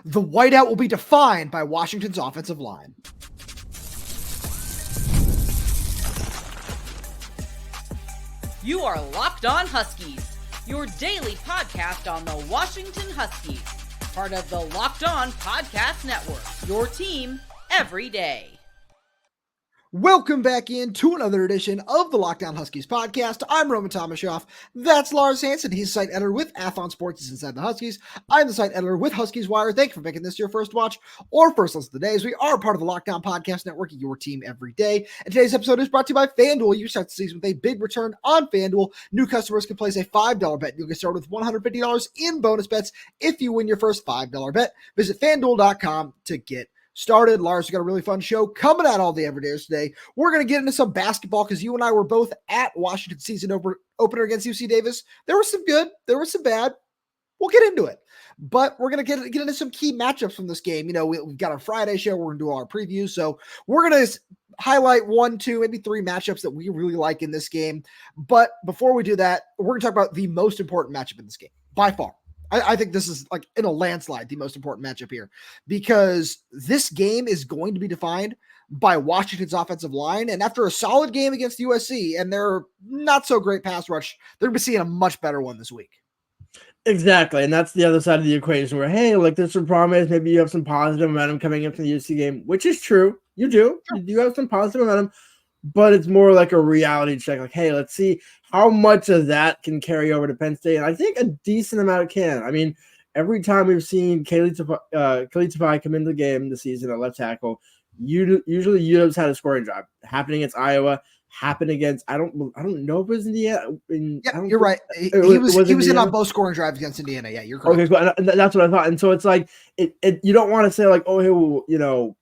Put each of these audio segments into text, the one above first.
The whiteout will be defined by Washington's offensive line. You are Locked On Huskies, your daily podcast on the Washington Huskies, part of the Locked On Podcast Network, your team every day. Welcome back into another edition of the Locked On Huskies podcast. I'm Roman Tomashoff. That's Lars Hanson. He's the site editor with Athlon Sports Inside the Huskies. I'm the site editor with Huskies Wire. Thank you for making this your first watch or first listen of the day, as we are part of the Locked On Podcast Network, your team every day. And today's episode is brought to you by FanDuel. You start the season with a big return on FanDuel. New customers can place a $5 bet. You'll get started with $150 in bonus bets if you win your first $5 bet. Visit FanDuel.com to get started. Lars, we got a really fun show coming out all the everydayers today. We're going to get into some basketball because you and I were both at Washington season opener against UC Davis. There was some good, there was some bad. We'll get into it, but we're going to get into some key matchups from this game. You know, we've got our Friday show. We're going to do all our previews. So we're going to highlight 1, 2, maybe 3 matchups that we really like in this game. But before we do that, we're going to talk about the most important matchup in this game by far. I think this is, like, in a landslide, the most important matchup here, because this game is going to be defined by Washington's offensive line. And after a solid game against USC and their not so great pass rush, they're going to be seeing a much better one this week. Exactly. And that's the other side of the equation where, hey, like, there's some promise. Maybe you have some positive momentum coming into the USC game, which is true. You do. Sure. You do have some positive momentum, but it's more like a reality check. Like, hey, let's see how much of that can carry over to Penn State. And I think a decent amount can. I mean, every time we've seen Kahlee Tafai come into the game this season at left tackle, usually UW's had a scoring drive. Happening against Iowa, happened against, I don't know if it was Indiana. Yeah, you're right. He was in on both scoring drives against Indiana. Yeah, you're correct. Okay, cool. And that's what I thought. And so it's like, you don't want to say like, oh, hey, well, you know,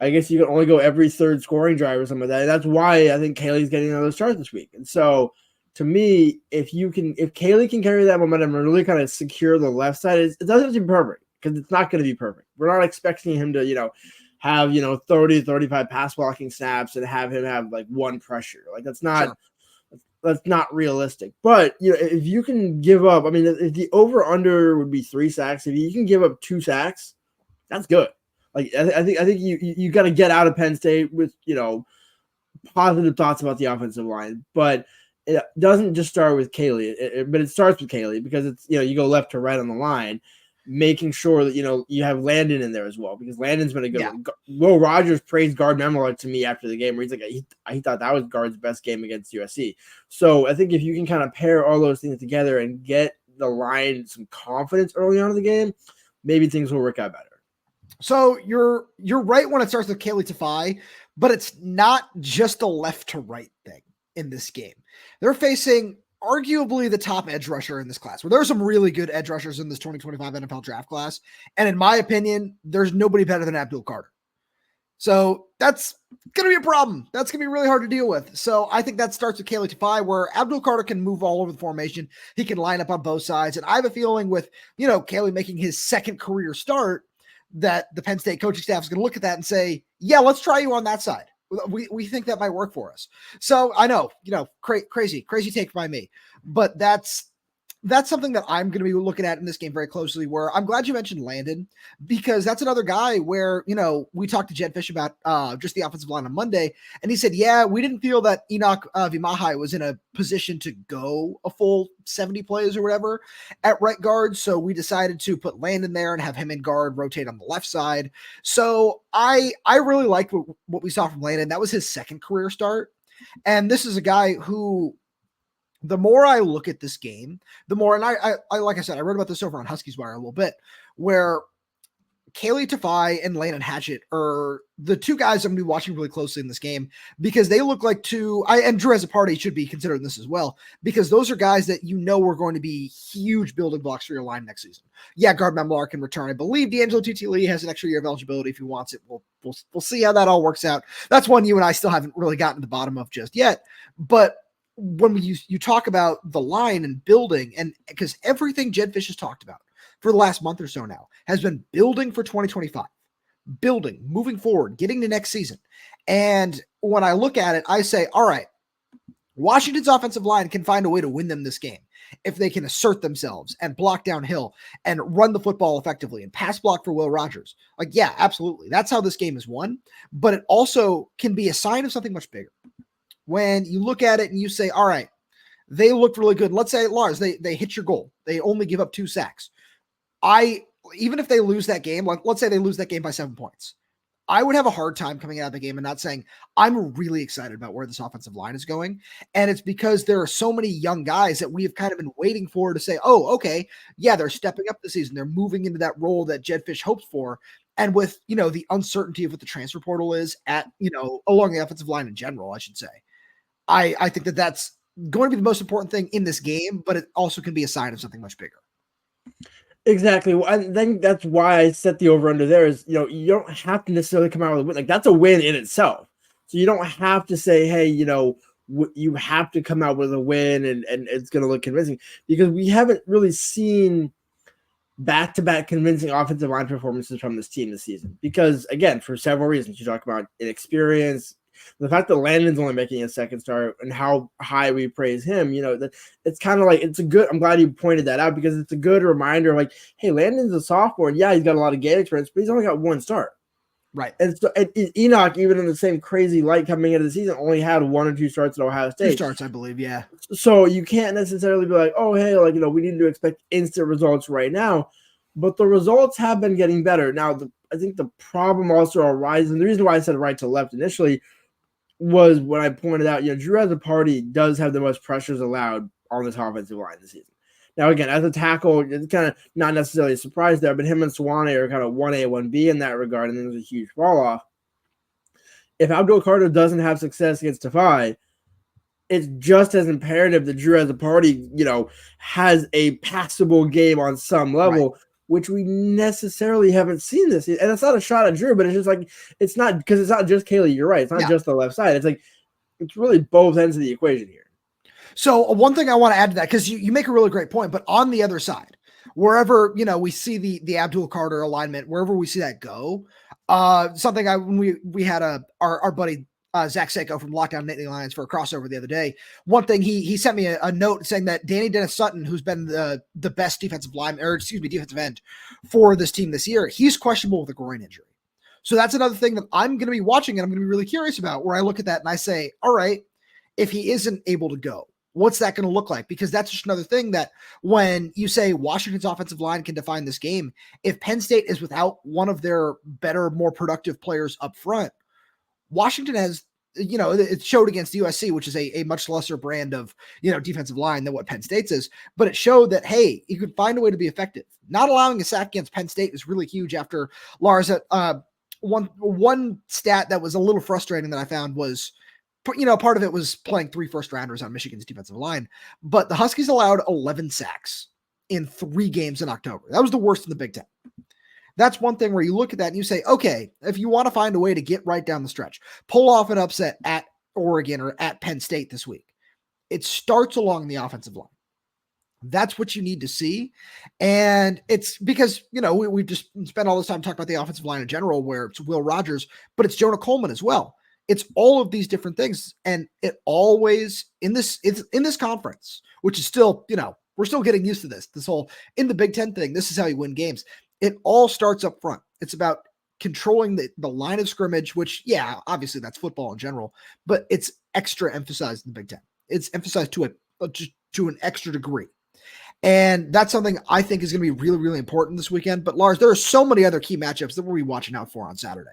I guess you can only go every third scoring drive or something like that. And that's why I think Kahlee's getting another start this week. And so, to me, if Kahlee can carry that momentum and really kind of secure the left side, it doesn't have to be perfect because it's not going to be perfect. We're not expecting him to, have 30, 35 pass blocking snaps and have him have like one pressure. Like that's not realistic. But if you can give up, I mean, if the over under would be 3 sacks, if you can give up 2 sacks, that's good. Like I think you got to get out of Penn State with positive thoughts about the offensive line, but it doesn't just start with Kahlee, but it starts with Kahlee because it's you go left to right on the line, making sure that you have Landen in there as well because Landen's been a good one. Will Rogers praised guard Memler to me after the game where he's like he thought that was guard's best game against USC. So I think if you can kind of pair all those things together and get the line some confidence early on in the game, maybe things will work out better. So you're right when it starts with Kahlee Tafai, but it's not just a left to right thing in this game. They're facing arguably the top edge rusher in this class, where there are some really good edge rushers in this 2025 NFL draft class. And in my opinion, there's nobody better than Abdul Carter. So that's going to be a problem. That's going to be really hard to deal with. So I think that starts with Kahlee Tafai, where Abdul Carter can move all over the formation. He can line up on both sides. And I have a feeling with, Kahlee making his second career start, that the Penn State coaching staff is going to look at that and say, yeah, let's try you on that side. We think that might work for us. So I know, crazy take by me, but that's something that I'm going to be looking at in this game very closely, where I'm glad you mentioned Landen, because that's another guy where, we talked to Jedd Fisch about just the offensive line on Monday. And he said, yeah, we didn't feel that Enoch Vimahai was in a position to go a full 70 plays or whatever at right guard. So we decided to put Landen there and have him in guard, rotate on the left side. So I really like what we saw from Landen. That was his second career start. And this is a guy who, the more I look at this game, the more, and I like I said, I wrote about this over on Huskies Wire a little bit, where Kahlee Tafai and Landen Hatchet are the two guys I'm going to be watching really closely in this game, because they look like and Drew as a party should be considered in this as well, because those are guys that are going to be huge building blocks for your line next season. Yeah, guard Memler can return. I believe D'Angelo T.T. Lee has an extra year of eligibility if he wants it. We'll see how that all works out. That's one you and I still haven't really gotten to the bottom of just yet. But when you talk about the line and building, and because everything Jedd Fisch has talked about for the last month or so now has been building for 2025, building, moving forward, getting to next season. And when I look at it, I say, all right, Washington's offensive line can find a way to win them this game. if they can assert themselves and block downhill and run the football effectively and pass block for Will Rogers. Like, yeah, absolutely. That's how this game is won. But it also can be a sign of something much bigger. When you look at it and you say, all right, they looked really good. Let's say, Lars, they hit your goal. They only give up 2 sacks. Even if they lose that game, let's say they lose that game by 7 points, I would have a hard time coming out of the game and not saying, I'm really excited about where this offensive line is going. And it's because there are so many young guys that we have kind of been waiting for to say, oh, okay, yeah, they're stepping up this season. They're moving into that role that Jedd Fisch hopes for. And with, the uncertainty of what the transfer portal is along the offensive line in general, I should say, I think that that's going to be the most important thing in this game, but it also can be a sign of something much bigger. Exactly. I think that's why I set the over under there is, you don't have to necessarily come out with a win. Like, that's a win in itself. So you don't have to say, hey, you have to come out with a win and it's going to look convincing, because we haven't really seen back-to-back convincing offensive line performances from this team this season. Because, again, for several reasons, you talk about inexperience, the fact that Landen's only making a second start and how high we praise him, it's kind of like, I'm glad you pointed that out, because it's a good reminder, like, hey, Landen's a sophomore, and yeah, he's got a lot of game experience, but he's only got 1 start. Right. And so Enoch, even in the same crazy light coming into the season, only had 1 or 2 starts at Ohio State. 2 starts, I believe, yeah. So you can't necessarily be like, oh, hey, we need to expect instant results right now. But the results have been getting better. Now, I think the problem also arises, and the reason why I said right to left initially was when I pointed out, Drew as a party does have the most pressures allowed on this offensive line this season. Now, again, as a tackle, it's kind of not necessarily a surprise there, but him and Swanee are kind of 1A, 1B in that regard, and then there's a huge fall off. If Abdul Carter doesn't have success against Tafai, it's just as imperative that Drew as a party, has a passable game on some level, right, which we necessarily haven't seen this. And it's not a shot at Drew, but it's just like, it's not, because it's not just Kahlee, you're right. It's not just the left side. It's like, it's really both ends of the equation here. So one thing I want to add to that, because you make a really great point, but on the other side, wherever, we see the Abdul Carter alignment, wherever we see that go, something when we had our buddy, Zach Seiko from Lockdown Nittany Lions for a crossover the other day. One thing he sent me a note saying that Danny Dennis Sutton, who's been the best defensive end for this team this year, he's questionable with a groin injury. So that's another thing that I'm going to be watching and I'm going to be really curious about, where I look at that and I say, all right, if he isn't able to go, what's that going to look like? Because that's just another thing that when you say Washington's offensive line can define this game, if Penn State is without one of their better, more productive players up front, Washington has, it showed against USC, which is a much lesser brand of, defensive line than what Penn State's is, but it showed that, hey, you could find a way to be effective. Not allowing a sack against Penn State is really huge after Lars. One stat that was a little frustrating that I found was, part of it was playing 3 first-rounders on Michigan's defensive line, but the Huskies allowed 11 sacks in 3 games in October. That was the worst in the Big Ten. That's one thing where you look at that and you say, okay, if you want to find a way to get right down the stretch, pull off an upset at Oregon or at Penn State this week, it starts along the offensive line. That's what you need to see. And it's because, we've just spent all this time talking about the offensive line in general, where it's Will Rogers, but it's Jonah Coleman as well. It's all of these different things. And it always in this conference, which is still, we're still getting used to this whole in the Big Ten thing. This is how you win games. It all starts up front. It's about controlling the line of scrimmage, which, yeah, obviously that's football in general, but it's extra emphasized in the Big Ten. It's emphasized to an extra degree. And that's something I think is going to be really, really important this weekend. But Lars, there are so many other key matchups that we'll be watching out for on Saturday.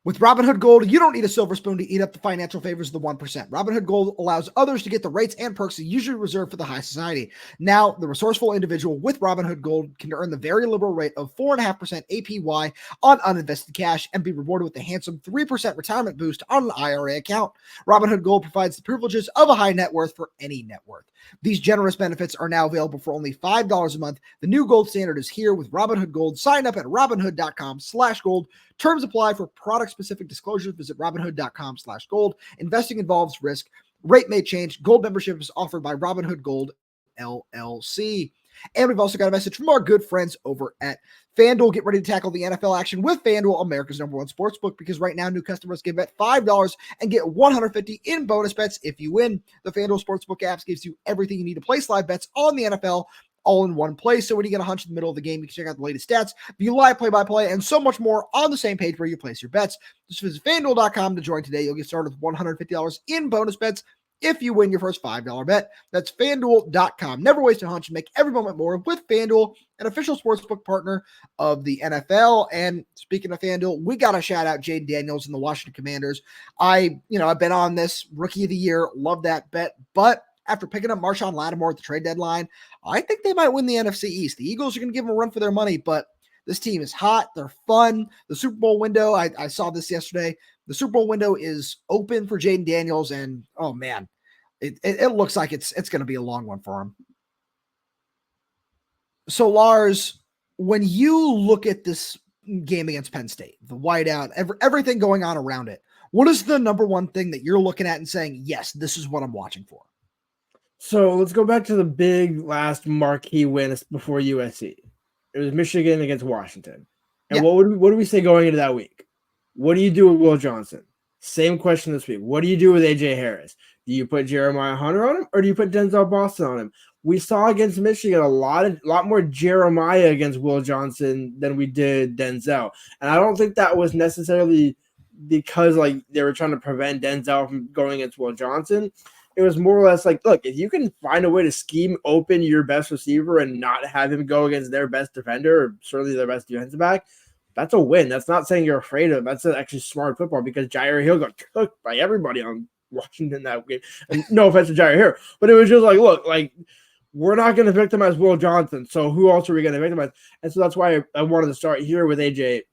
With Robinhood Gold, you don't need a silver spoon to eat up the financial favors of the 1%. Robinhood Gold allows others to get the rates and perks usually reserved for the high society. Now, the resourceful individual with Robinhood Gold can earn the very liberal rate of 4.5% APY on uninvested cash and be rewarded with a handsome 3% retirement boost on an IRA account. Robinhood Gold provides the privileges of a high net worth for any net worth. These generous benefits are now available for only $5 a month. The new gold standard is here with Robinhood Gold. Sign up at robinhood.com/gold. Terms apply. For product-specific disclosures, visit robinhood.com/gold. Investing involves risk. Rate may change. Gold membership is offered by Robinhood Gold, LLC. And we've also got a message from our good friends over at FanDuel. Get ready to tackle the NFL action with FanDuel, America's #1 sportsbook, because right now new customers can bet $5 and get $150 in bonus bets if you win. The FanDuel Sportsbook app gives you everything you need to place live bets on the NFL all in one place. So when you get a hunch in the middle of the game, you can check out the latest stats, view live play-by-play, and so much more on the same page where you place your bets. Just visit FanDuel.com to join today. You'll get started with $150 in bonus bets if you win your first $5 bet. That's FanDuel.com. Never waste a hunch and make every moment more with FanDuel, an official sportsbook partner of the NFL. And speaking of FanDuel, we got to shout out Jayden Daniels and the Washington Commanders. I've been on this rookie of the year. Love that bet. But after picking up Marshawn Lattimore at the trade deadline, I think they might win the NFC East. The Eagles are going to give them a run for their money, but this team is hot. They're fun. The Super Bowl window, I saw this yesterday. The Super Bowl window is open for Jayden Daniels, and oh man, it looks like it's going to be a long one for him. So Lars, when you look at this game against Penn State, the whiteout, everything going on around it, what is the number one thing that you're looking at and saying, yes, this is what I'm watching for? So let's go back to the big last marquee win before USC. It was Michigan against Washington. And what do we say going into that week? What do you do with Will Johnson? Same question this week. What do you do with AJ Harris? Do you put Jeremiah Hunter on him, or do you put Denzel Boston on him? We saw against Michigan a lot more Jeremiah against Will Johnson than we did Denzel. And I don't think that was necessarily because they were trying to prevent Denzel from going against Will Johnson. It was more or less like, look, if you can find a way to scheme open your best receiver and not have him go against their best defender, or certainly their best defensive back, that's a win. That's not saying you're afraid of. That's actually smart football, because Jair Hill got cooked by everybody on Washington that game. And no offense to Jair Hill, but it was just like, look, we're not going to victimize Will Johnson, so who else are we going to victimize? And so that's why I wanted to start here with AJ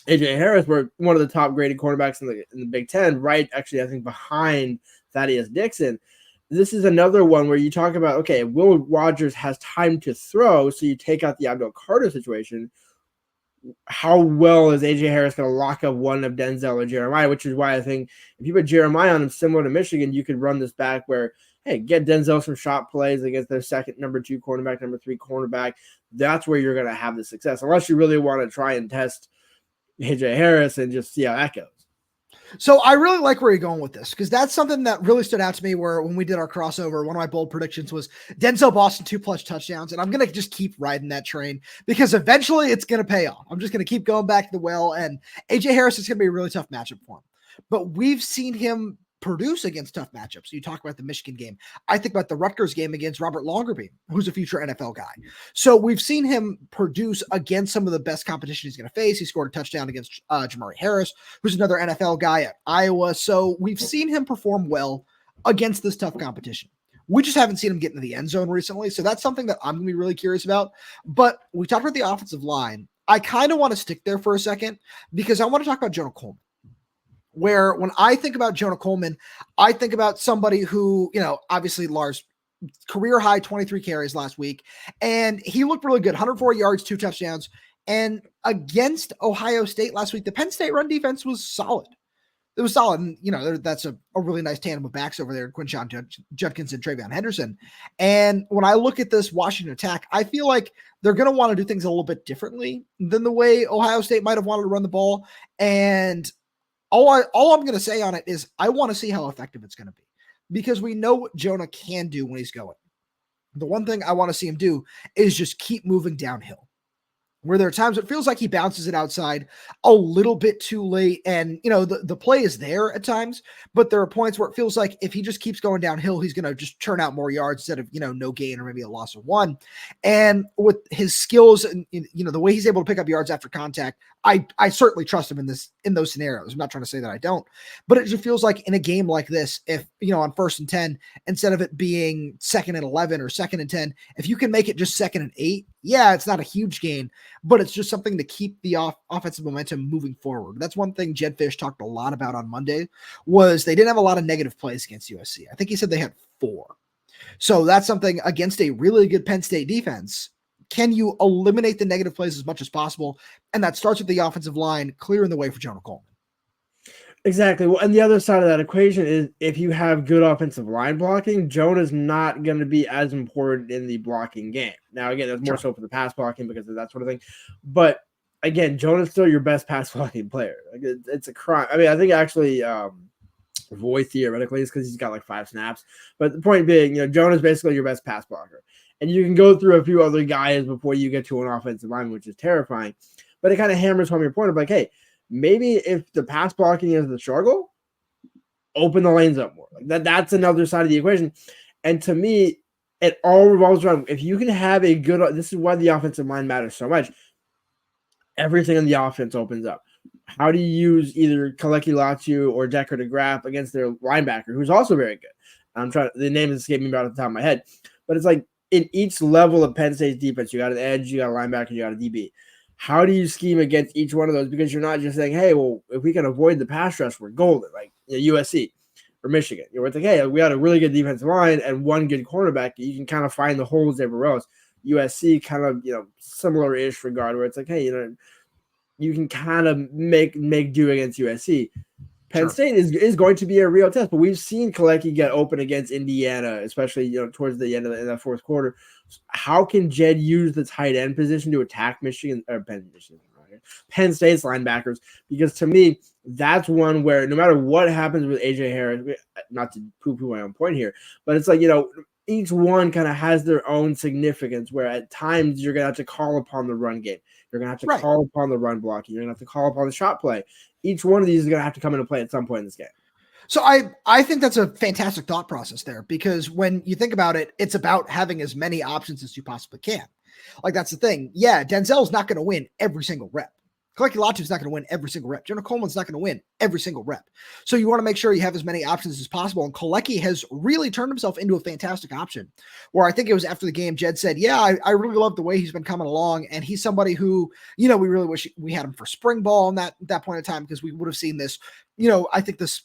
Harris. We're one of the top graded cornerbacks in the Big Ten, right? Actually, I think behind Thaddeus Dixon. This is another one where you talk about, okay, Will Rogers has time to throw, so you take out the Abdul Carter situation. How well is AJ Harris going to lock up one of Denzel or Jeremiah, which is why I think if you put Jeremiah on him, similar to Michigan, you could run this back where, hey, get Denzel some shot plays against their second, number 2 cornerback, number 3 cornerback. That's where you're going to have the success, unless you really want to try and test AJ Harris and just see how that goes. So I really like where you're going with this, because that's something that really stood out to me where when we did our crossover, one of my bold predictions was Denzel Boston 2+ touchdowns. And I'm going to just keep riding that train because eventually it's going to pay off. I'm just going to keep going back to the well, and AJ Harris is going to be a really tough matchup for him. But we've seen him produce against tough matchups. You talk about the Michigan game. I think about the Rutgers game against Robert Longerbeam, who's a future NFL guy. So we've seen him produce against some of the best competition he's going to face. He scored a touchdown against Jamari Harris, who's another NFL guy at Iowa. So we've seen him perform well against this tough competition. We just haven't seen him get into the end zone recently. So that's something that I'm going to be really curious about. But we talked about the offensive line. I kind of want to stick there for a second because I want to talk about Jonah Coleman. Where when I think about Jonah Coleman, I think about somebody who, obviously Lars, career high 23 carries last week, and he looked really good, 104 yards, 2 touchdowns. And against Ohio State last week, the Penn State run defense was solid. It was solid. And, that's a really nice tandem of backs over there, Quinshon Judkins and Travion Henderson. And when I look at this Washington attack, I feel like they're going to want to do things a little bit differently than the way Ohio State might have wanted to run the ball. And all I'm going to say on it is I want to see how effective it's going to be, because we know what Jonah can do when he's going. The one thing I want to see him do is just keep moving downhill, where there are times it feels like he bounces it outside a little bit too late. And, the play is there at times, but there are points where it feels like if he just keeps going downhill, he's going to just turn out more yards instead of, no gain or maybe a loss of 1. And with his skills and, the way he's able to pick up yards after contact, I certainly trust him in those scenarios. I'm not trying to say that I don't, but it just feels like in a game like this, if, on 1st and 10, instead of it being 2nd and 11 or 2nd and 10, if you can make it just 2nd and 8, yeah, it's not a huge gain, but it's just something to keep the offensive momentum moving forward. That's one thing Jedd Fisch talked a lot about on Monday, was they didn't have a lot of negative plays against USC. I think he said they had 4. So that's something against a really good Penn State defense. Can you eliminate the negative plays as much as possible? And that starts with the offensive line clearing the way for Jonah Coleman. Exactly. Well, and the other side of that equation is if you have good offensive line blocking, Jonah's not going to be as important in the blocking game. Now, again, that's more so for the pass blocking because of that sort of thing. But again, Jonah's still your best pass blocking player. Like it's a crime. I mean, I think actually Voy theoretically is because he's got like 5 snaps. But the point being, Jonah's basically your best pass blocker. And you can go through a few other guys before you get to an offensive line, which is terrifying. But it kind of hammers home your point of like, hey, maybe if the pass blocking is the struggle, open the lanes up more. Like that's another side of the equation. And to me, it all revolves around if you can have a good. This is why the offensive line matters so much. Everything in the offense opens up. How do you use either Kahlee Latu or Decker de Graaf against their linebacker, who's also very good? I'm trying. The name is escaping me out of the top of my head, but it's like in each level of Penn State's defense, you got an edge, you got a linebacker, you got a DB. How do you scheme against each one of those? Because you're not just saying, hey, well, if we can avoid the pass rush, we're golden, like USC or Michigan. It's like, hey, we got a really good defensive line and one good cornerback. You can kind of find the holes everywhere else. USC kind of, similar-ish regard where it's like, hey, you can kind of make do against USC. Penn State is going to be a real test, but we've seen Kahlee get open against Indiana, especially towards the end of the fourth quarter. How can Jedd use the tight end position to attack Penn State's linebackers? Because to me, that's one where no matter what happens with AJ Harris, not to poo-poo my own point here, but it's like each one kind of has their own significance. Where at times you're gonna have to call upon the run game, you're gonna have to call upon the run blocking, you're gonna have to call upon the shot play. Each one of these is gonna have to come into play at some point in this game. So I think that's a fantastic thought process there, because when you think about it, it's about having as many options as you possibly can. Like, that's the thing. Yeah, Denzel's not going to win every single rep. Kahlee Latu's not going to win every single rep. Jonah Coleman's not going to win every single rep. So you want to make sure you have as many options as possible. And Kahlee has really turned himself into a fantastic option, where I think it was after the game, Jedd said, yeah, I really love the way he's been coming along. And he's somebody who, we really wish we had him for spring ball in that point in time, because we would have seen this, I think this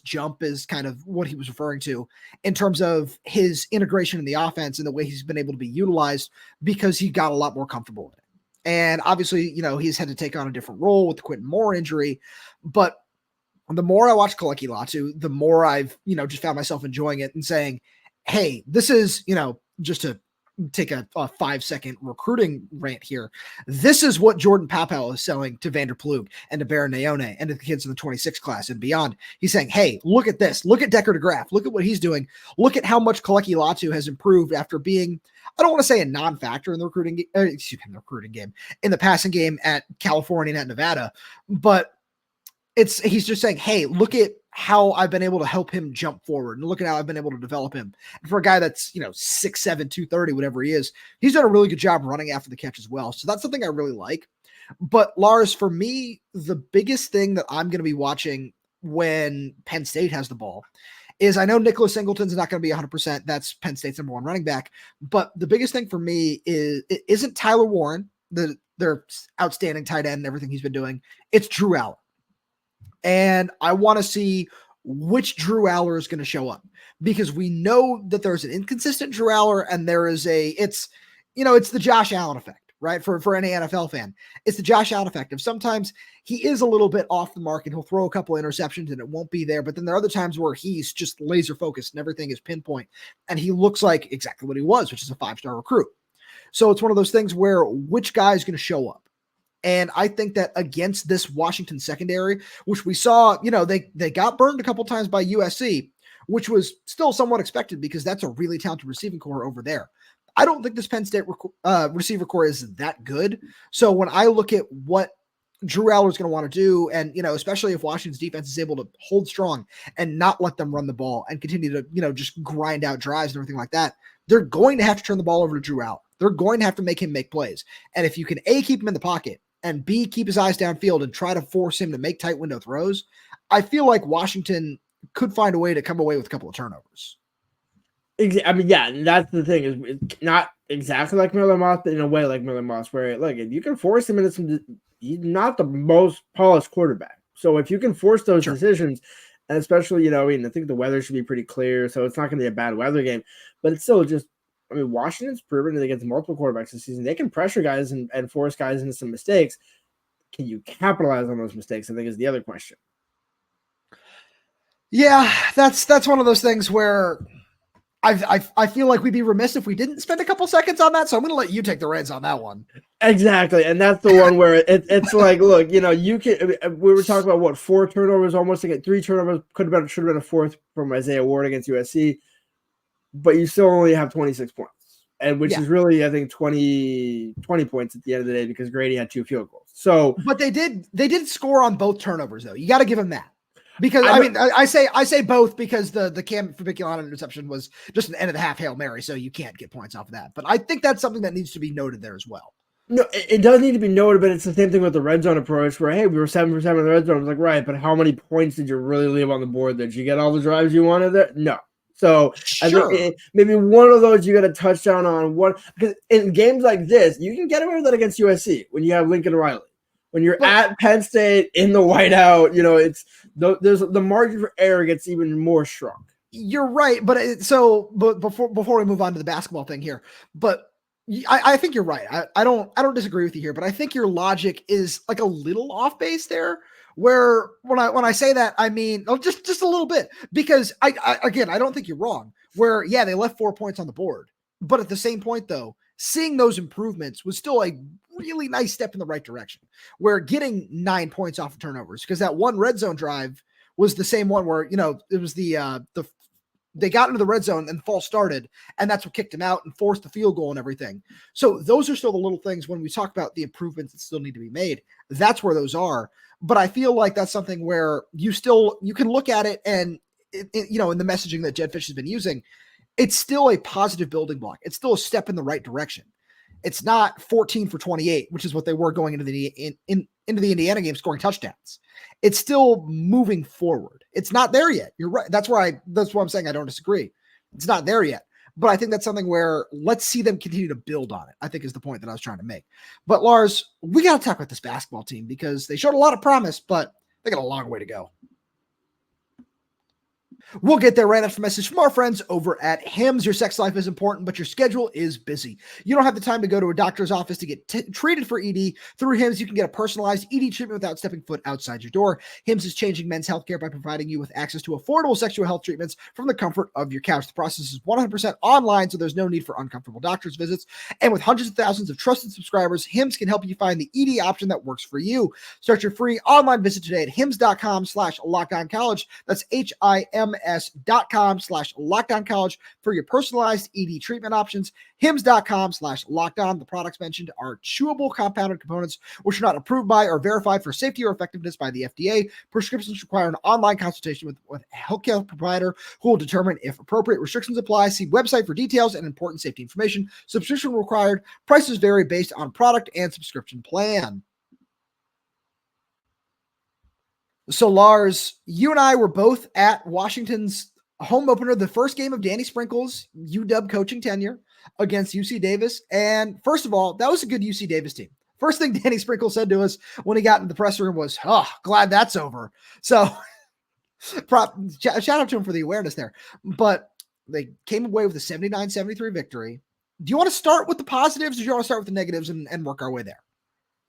jump is kind of what he was referring to in terms of his integration in the offense and the way he's been able to be utilized, because he got a lot more comfortable with it. And obviously, he's had to take on a different role with the Quentin Moore injury. But the more I watch Kahlee Latu, the more I've, just found myself enjoying it and saying, hey, this is, just to take a 5-second recruiting rant here. This is what Jordan Papel is selling to Vanderploeg and to Baron Naone and to the kids in the 26 class and beyond. He's saying, hey, look at this. Look at Decker de Graaf. Look at what he's doing. Look at how much Kahlee Latu has improved after being, I don't want to say a non-factor in the recruiting game, in the passing game at California and at Nevada, but he's just saying, hey, look at how I've been able to help him jump forward, and look at how I've been able to develop him. And for a guy that's, 6'7", 230, whatever he is, he's done a really good job running after the catch as well. So that's something I really like. But Lars, for me, the biggest thing that I'm going to be watching when Penn State has the ball is, I know Nicholas Singleton's not going to be 100%. That's Penn State's number one running back. But the biggest thing for me it isn't Tyler Warren, their outstanding tight end and everything he's been doing. It's Drew Allar. And I want to see which Drew Allar is going to show up, because we know that there's an inconsistent Drew Allar, and there is it's the Josh Allen effect, right? For any NFL fan, it's the Josh Allen effect of sometimes he is a little bit off the mark and he'll throw a couple interceptions and it won't be there. But then there are other times where he's just laser focused and everything is pinpoint, and he looks like exactly what he was, which is a 5-star recruit. So it's one of those things where which guy is going to show up. And I think that against this Washington secondary, which we saw, they got burned a couple times by USC, which was still somewhat expected because that's a really talented receiving core over there. I don't think this Penn State receiver core is that good. So when I look at what Drew Allar is going to want to do, and, especially if Washington's defense is able to hold strong and not let them run the ball and continue to, just grind out drives and everything like that, they're going to have to turn the ball over to Drew Allar. They're going to have to make him make plays. And if you can A, keep him in the pocket, and B, keep his eyes downfield and try to force him to make tight window throws, I feel like Washington could find a way to come away with a couple of turnovers. I mean, yeah, that's the thing. Is it's not exactly like Miller Moss, but in a way like Miller Moss, where, look, if you can force him into some, he's not the most polished quarterback. So if you can force those decisions, and especially, I think the weather should be pretty clear, so it's not going to be a bad weather game, but it's still just, Washington's proven that against multiple quarterbacks this season, they can pressure guys and force guys into some mistakes. Can you capitalize on those mistakes? I think is the other question. Yeah, that's one of those things where I feel like we'd be remiss if we didn't spend a couple seconds on that. So I'm going to let you take the reins on that one. Exactly, and that's the one where it's like, look, you can. We were talking about what 4 turnovers, almost to get 3 turnovers. Should have been a 4th from Isaiah Ward against USC, but you still only have 26 points, and which is really, I think, 20 points at the end of the day because Grady had 2 field goals. So, but they did score on both turnovers though. You got to give them that. Because I say both because the Cam Fabiculato interception was just an end of the half Hail Mary, so you can't get points off of that. But I think that's something that needs to be noted there as well. No, it does need to be noted, but it's the same thing with the red zone approach where, hey, we were 7 for 7 in the red zone. I was like, right, but how many points did you really leave on the board? Did you get all the drives you wanted there? No. So sure. I think maybe one of those you got a touchdown on one. Because in games like this, you can get away with that against USC when you have Lincoln Riley. When you're at Penn State in the whiteout, it's there's the margin for error gets even more shrunk. You're right, but before we move on to the basketball thing here, but I think you're right. I don't disagree with you here, but I think your logic is like a little off base there. Where when I say that, I mean just a little bit, because I don't think you're wrong. Where they left 4 points on the board, but at the same point though, seeing those improvements was still a really nice step in the right direction. Where getting 9 points off of turnovers, because that one red zone drive was the same one where it was they got into the red zone and false started, and that's what kicked him out and forced the field goal and everything. So those are still the little things when we talk about the improvements that still need to be made. That's where those are. But I feel like that's something where you can look at it and in the messaging that Jedd Fisch has been using, it's still a positive building block. It's still a step in the right direction. It's not 14 for 28, which is what they were going into the Indiana game, scoring touchdowns. It's still moving forward. It's not there yet. You're right. That's why I'm saying I don't disagree. It's not there yet. But I think that's something where let's see them continue to build on it, I think is the point that I was trying to make. But Lars, we got to talk about this basketball team because they showed a lot of promise, but they got a long way to go. We'll get there right after a message from our friends over at Hims. Your sex life is important, but your schedule is busy. You don't have the time to go to a doctor's office to get treated for ED. Through Hims, you can get a personalized ED treatment without stepping foot outside your door. Hims is changing men's healthcare by providing you with access to affordable sexual health treatments from the comfort of your couch. The process is 100% online, so there's no need for uncomfortable doctor's visits. And with hundreds of thousands of trusted subscribers, Hims can help you find the ED option that works for you. Start your free online visit today at hims.com/lockdowncollege. That's HIMS.com/lockdowncollege for your personalized ED treatment options. HIMS.com/lockdown. The products mentioned are chewable compounded components which are not approved by or verified for safety or effectiveness by the FDA. Prescriptions require an online consultation with a healthcare provider who will determine if appropriate. Restrictions apply. See website for details and important safety information. Subscription required. Prices vary based on product and subscription plan. So, Lars, you and I were both at Washington's home opener, the first game of Danny Sprinkle's UW coaching tenure against UC Davis. And first of all, that was a good UC Davis team. First thing Danny Sprinkle said to us when he got in the press room was, "Oh, glad that's over." So, shout out to him for the awareness there. But they came away with a 79-73 victory. Do you want to start with the positives or do you want to start with the negatives and work our way there?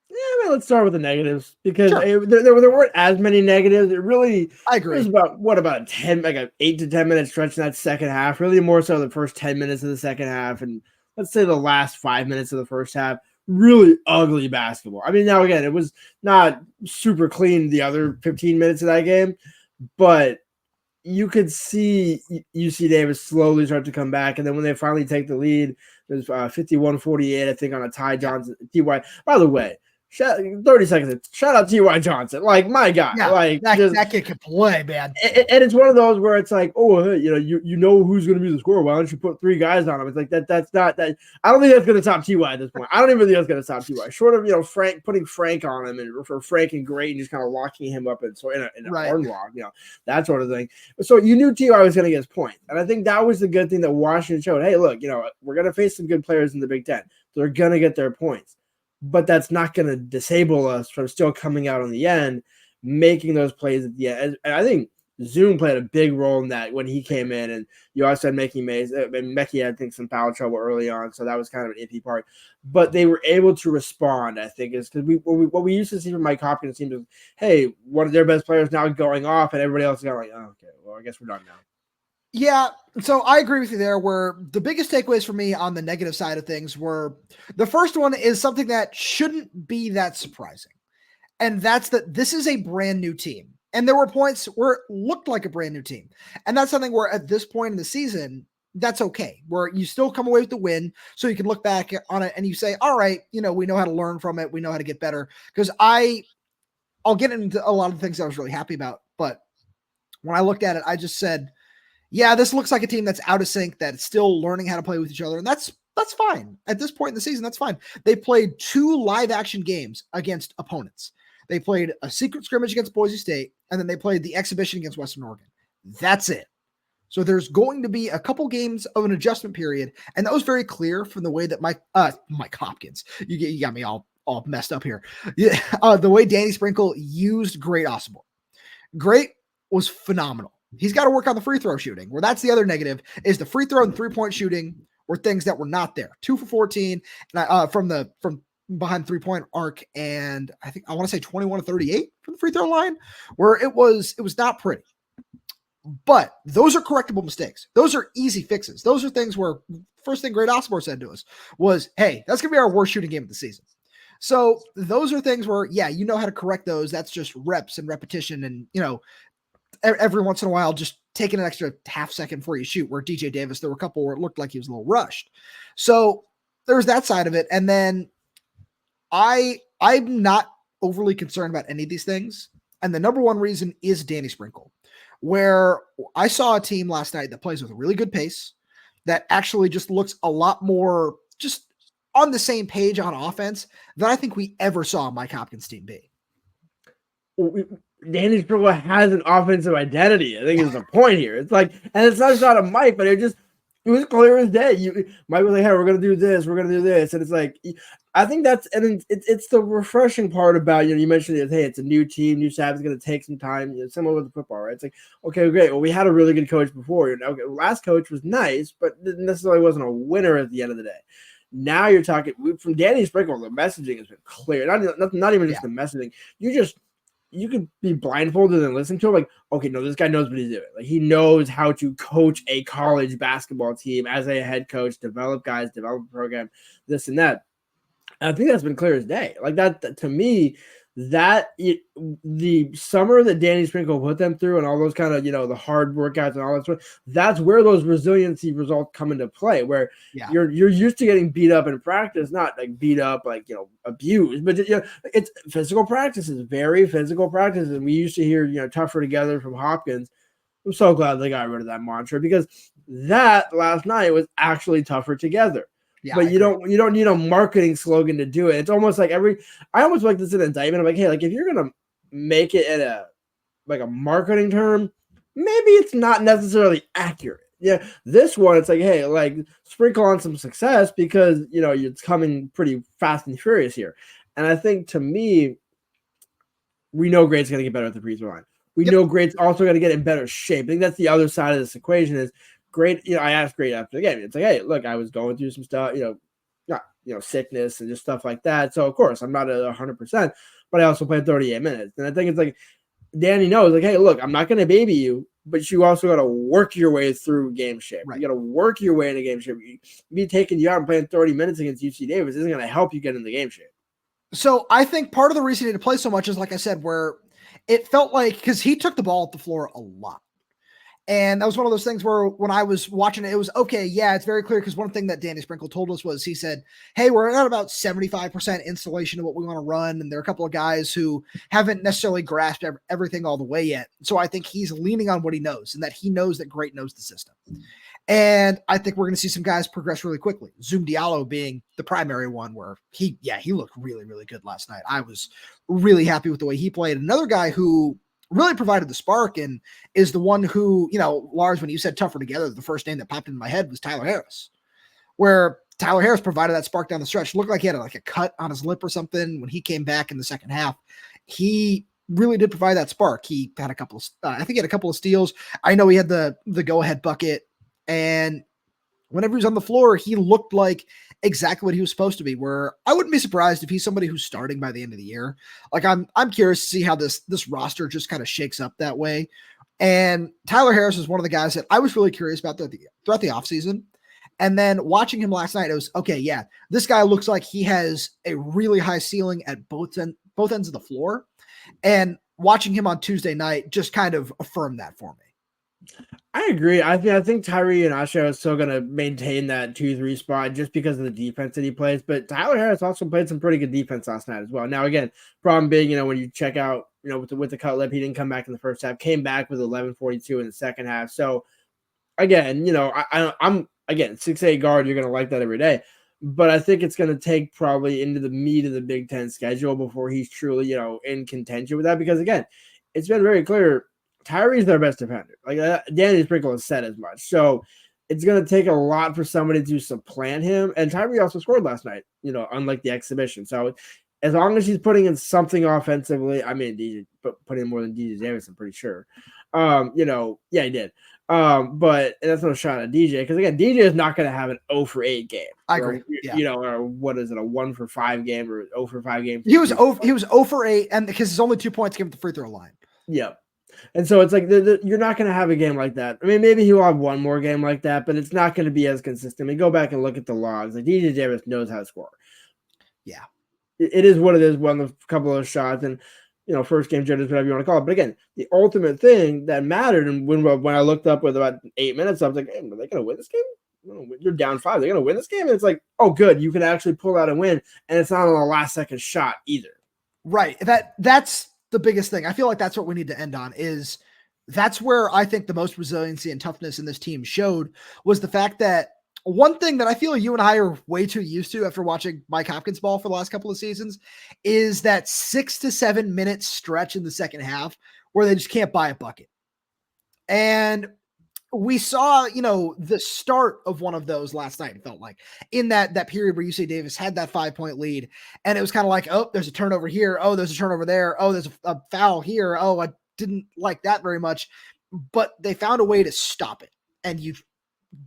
Yeah, let's start with the negatives because there weren't as many negatives. It really, I agree. It was about 10, like an 8 to 10 minute stretch in that second half. Really, more so the first 10 minutes of the second half, and let's say the last 5 minutes of the first half. Really ugly basketball. I mean, now again, it was not super clean the other 15 minutes of that game, but you could see UC Davis slowly start to come back, and then when they finally take the lead, there's 51-48, I think, on a Ty Johnson. Ty, by the way. 30 seconds. Shout out T.Y. Johnson. Like, my God. Yeah, like that kid can play, man. And it's one of those where it's like, oh, you know who's going to be the scorer. Why don't you put 3 guys on him? It's like that's not that. I don't think that's going to top T.Y. at this point. I don't even think that's going to top T.Y. Short of Frank putting Frank on him and for Frank and Great and just kind of locking him up in a hard lock, that sort of thing. So you knew T.Y. was going to get his point, and I think that was the good thing that Washington showed. Hey, look, we're going to face some good players in the Big Ten. They're going to get their points. But that's not going to disable us from still coming out on the end, making those plays at the end. And I think Zoom played a big role in that when he came in, and you also had Mickey Mays. And Mickey had, I think, some foul trouble early on, so that was kind of an iffy part. But they were able to respond, I think, is because what we used to see from Mike Hopkins team is, hey, one of their best players now going off, and everybody else is going like, oh, okay, well, I guess we're done now. Yeah, so I agree with you there, where the biggest takeaways for me on the negative side of things were, the first one is something that shouldn't be that surprising. And that's that this is a brand new team. And there were points where it looked like a brand new team. And that's something where at this point in the season, that's okay, where you still come away with the win. So you can look back on it and you say, all right, we know how to learn from it. We know how to get better. Because I'll get into a lot of the things I was really happy about. But when I looked at it, I just said, yeah, this looks like a team that's out of sync, that's still learning how to play with each other. And that's fine. At this point in the season, that's fine. They played 2 live action games against opponents. They played a secret scrimmage against Boise State, and then they played the exhibition against Western Oregon. That's it. So there's going to be a couple games of an adjustment period, and that was very clear from the way that Mike Hopkins, you got me all messed up here. Yeah, the way Danny Sprinkle used Great Osobor. Great was phenomenal. He's got to work on the free throw shooting, where that's the other negative, is the free throw and 3-point shooting were things that were not there. 2 for 14 from behind 3-point arc, and I want to say 21 to 38 from the free throw line, where it was not pretty. But those are correctable mistakes. Those are easy fixes. Those are things where first thing Great Osobor said to us was, hey, that's going to be our worst shooting game of the season. So those are things where, yeah, you know how to correct those. That's just reps and repetition, and every once in a while, just taking an extra half second before you shoot, where DJ Davis, there were a couple where it looked like he was a little rushed. So there's that side of it. And then I'm not overly concerned about any of these things. And the number one reason is Danny Sprinkle, where I saw a team last night that plays with a really good pace, that actually just looks a lot more just on the same page on offense than I think we ever saw Mike Hopkins' team be. Danny Sprinkle has an offensive identity, I think is the point here. It's like, and it's not just out of Mike, but it was clear as day. Mike was like, hey, we're going to do this. We're going to do this. And it's like, I think it's the refreshing part about, you mentioned it, hey, it's a new team, new staff, it's going to take some time, similar with the football, right? It's like, okay, great. Well, we had a really good coach before. Okay, last coach was nice, but necessarily wasn't a winner at the end of the day. Now you're talking from Danny Sprinkle, the messaging has been clear. Not even just the messaging. You could be blindfolded and listen to him like, okay, no, this guy knows what he's doing. Like, he knows how to coach a college basketball team as a head coach, develop guys, develop a program, this and that. And I think that's been clear as day. Like that to me, the summer that Danny Sprinkle put them through and all those kind of, the hard workouts and all that stuff, that's where those resiliency results come into play, where you're used to getting beat up in practice, not like beat up, like, abused, but it's physical practices, very physical practices. And we used to hear, tougher together from Hopkins. I'm so glad they got rid of that mantra, because that last night was actually tougher together. Yeah, but you don't need a marketing slogan to do it. It's almost like I almost like this an indictment. I'm like, hey, like if you're gonna make it in a marketing term, maybe it's not necessarily accurate. Yeah, this one, it's like, hey, like sprinkle on some success, because it's coming pretty fast and furious here. And I think, to me, we know Great's gonna get better at the free throw line. We know Great's also gonna get in better shape. I think that's the other side of this equation is. Great, I asked Great after the game. It's like, hey, look, I was going through some stuff, not sickness and just stuff like that. So of course I'm not at 100%, but I also played 38 minutes. And I think it's like Danny knows, like, hey, look, I'm not going to baby you, but you also got to work your way through game shape. Right. You got to work your way into game shape. Me taking you out and playing 30 minutes against UC Davis isn't going to help you get into game shape. So I think part of the reason he didn't play so much is, like I said, where it felt like, because he took the ball at the floor a lot. And that was one of those things where when I was watching it, it was okay. Yeah, it's very clear, because one thing that Danny Sprinkle told us was, he said, hey, we're at about 75% installation of what we want to run. And there are a couple of guys who haven't necessarily grasped everything all the way yet. So I think he's leaning on what he knows, and that he knows that Great knows the system. And I think we're going to see some guys progress really quickly. Zoom Diallo being the primary one, where he looked really, really good last night. I was really happy with the way he played. Another guy who really provided the spark and is the one who, Lars, when you said tougher together, the first name that popped into my head was Tyler Harris, where Tyler Harris provided that spark down the stretch. Looked like he had a cut on his lip or something when he came back in the second half. He really did provide that spark. He had a couple of, I think he had a couple of steals. I know he had the go-ahead bucket, and whenever he was on the floor, he looked like exactly what he was supposed to be, where I wouldn't be surprised if he's somebody who's starting by the end of the year. Like I'm curious to see how this roster just kind of shakes up that way. And Tyler Harris is one of the guys that I was really curious about throughout the offseason. And then watching him last night, it was, okay, yeah, this guy looks like he has a really high ceiling at both ends of the floor. And watching him on Tuesday night just kind of affirmed that for me. I agree. I think Tyree and Asha are still going to maintain that 2-3 spot just because of the defense that he plays. But Tyler Harris also played some pretty good defense last night as well. Now, again, problem being, when you check out, with the cut lip, he didn't come back in the first half, came back with 11:42 in the second half. So, again, I'm 6'8" guard, you're going to like that every day. But I think it's going to take probably into the meat of the Big Ten schedule before he's truly, in contention with that. Because, again, it's been very clear Tyree's their best defender. Like Danny Sprinkle has said as much. So it's going to take a lot for somebody to supplant him. And Tyree also scored last night, unlike the exhibition. So as long as he's putting in something offensively, I mean, DJ put in more than DJ Davis, I'm pretty sure. Yeah, he did. But that's no shot at DJ because again, DJ is not going to have an 0-for-8 game. I agree. Or what is it, a 1-for-5 game or 0-for-5 game? He was 0-for-8, and because his only 2 points came at the free throw line. Yeah. And so it's like you're not going to have a game like that. I mean, maybe he'll have one more game like that, but it's not going to be as consistent. I mean, go back and look at the logs. Like DJ Davis knows how to score. Yeah, it is what it is. Won a couple of shots, and first game jitters, whatever you want to call it. But again, the ultimate thing that mattered, and when I looked up with about 8 minutes, I was like, hey, are they going to win this game? You're down 5. They're going to win this game, and it's like, oh, good, you can actually pull out a win, and it's not on a last second shot either. Right. That's the biggest thing. I feel like that's what we need to end on is that's where I think the most resiliency and toughness in this team showed was the fact that one thing that I feel you and I are way too used to after watching Mike Hopkins ball for the last couple of seasons is that 6 to 7 minute stretch in the second half where they just can't buy a bucket. And we saw, the start of one of those last night, it felt like, in that period where UC Davis had that 5-point lead. And it was kind of like, oh, there's a turnover here. Oh, there's a turnover there. Oh, there's a foul here. Oh, I didn't like that very much. But they found a way to stop it. And you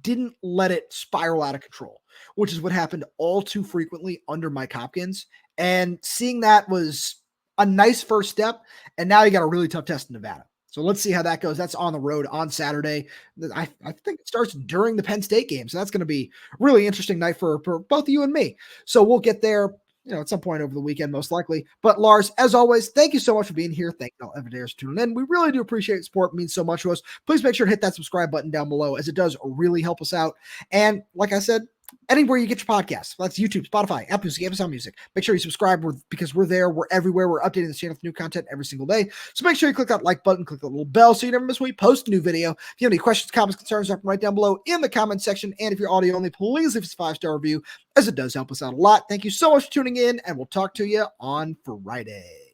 didn't let it spiral out of control, which is what happened all too frequently under Mike Hopkins. And seeing that was a nice first step. And now you got a really tough test in Nevada. So let's see how that goes. That's on the road on Saturday. I think it starts during the Penn State game. So that's going to be a really interesting night for both you and me. So we'll get there, at some point over the weekend, most likely. But Lars, as always, thank you so much for being here. Thank you all everydayers for tuning in. We really do appreciate the support. It means so much to us. Please make sure to hit that subscribe button down below as it does really help us out. And like I said, anywhere you get your podcasts, that's YouTube, Spotify, Apple Music, Amazon Music. Make sure you subscribe because we're there. We're everywhere. We're updating the channel with new content every single day. So make sure you click that like button, click the little bell so you never miss when we post a new video. If you have any questions, comments, concerns, drop them right down below in the comment section. And if you're audio only, please leave us a 5-star review as it does help us out a lot. Thank you so much for tuning in, and we'll talk to you on Friday.